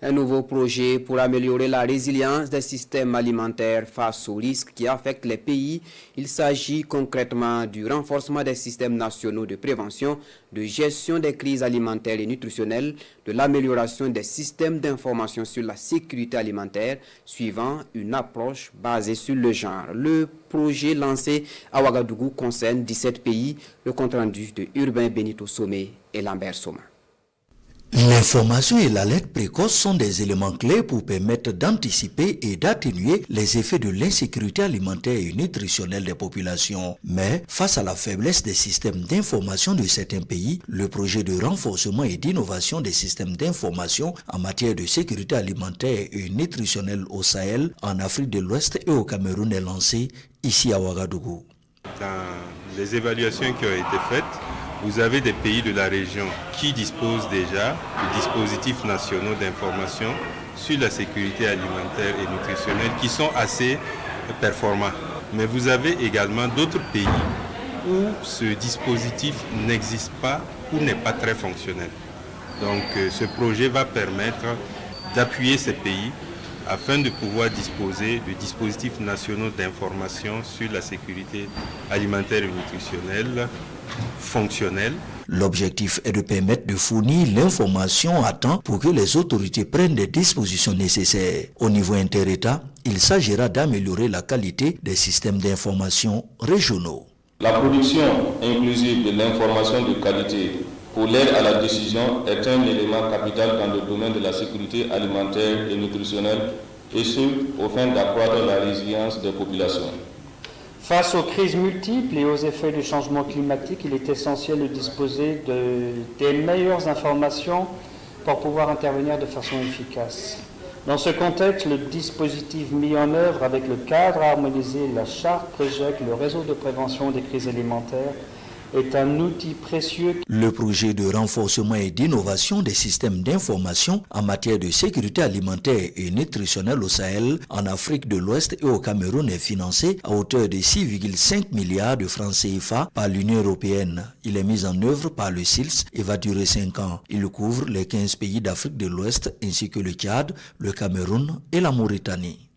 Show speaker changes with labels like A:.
A: Un nouveau projet pour améliorer la résilience des systèmes alimentaires face aux risques qui affectent les pays. Il s'agit concrètement du renforcement des systèmes nationaux de prévention, de gestion des crises alimentaires et nutritionnelles, de l'amélioration des systèmes d'information sur la sécurité alimentaire, suivant une approche basée sur le genre. Le projet lancé à Ouagadougou concerne 17 pays. Le compte-rendu de Urbain Benito Somé et Lambert Soma.
B: L'information et l'alerte précoce sont des éléments clés pour permettre d'anticiper et d'atténuer les effets de l'insécurité alimentaire et nutritionnelle des populations. Mais, face à la faiblesse des systèmes d'information de certains pays, le projet de renforcement et d'innovation des systèmes d'information en matière de sécurité alimentaire et nutritionnelle au Sahel, en Afrique de l'Ouest et au Cameroun est lancé ici à Ouagadougou.
C: Dans les évaluations qui ont été faites, vous avez des pays de la région qui disposent déjà de dispositifs nationaux d'information sur la sécurité alimentaire et nutritionnelle qui sont assez performants. Mais vous avez également d'autres pays où ce dispositif n'existe pas ou n'est pas très fonctionnel. Donc ce projet va permettre d'appuyer ces pays afin de pouvoir disposer de dispositifs nationaux d'information sur la sécurité alimentaire et nutritionnelle fonctionnelle.
B: L'objectif est de permettre de fournir l'information à temps pour que les autorités prennent des dispositions nécessaires. Au niveau inter-État, il s'agira d'améliorer la qualité des systèmes d'information régionaux.
D: La production inclusive de l'information de qualité pour l'aide à la décision est un élément capital dans le domaine de la sécurité alimentaire et nutritionnelle, et ce, au fin d'accroître la résilience des populations.
E: Face aux crises multiples et aux effets du changement climatique, il est essentiel de disposer des meilleures informations pour pouvoir intervenir de façon efficace. Dans ce contexte, le dispositif mis en œuvre avec le cadre harmonisé, la charte Project, le réseau de prévention des crises alimentaires, est un outil précieux.
B: Le projet de renforcement et d'innovation des systèmes d'information en matière de sécurité alimentaire et nutritionnelle au Sahel, en Afrique de l'Ouest et au Cameroun est financé à hauteur de 6,5 milliards de francs CFA par l'Union européenne. Il est mis en œuvre par le SILS et va durer 5 ans. Il couvre les 15 pays d'Afrique de l'Ouest ainsi que le Tchad, le Cameroun et la Mauritanie.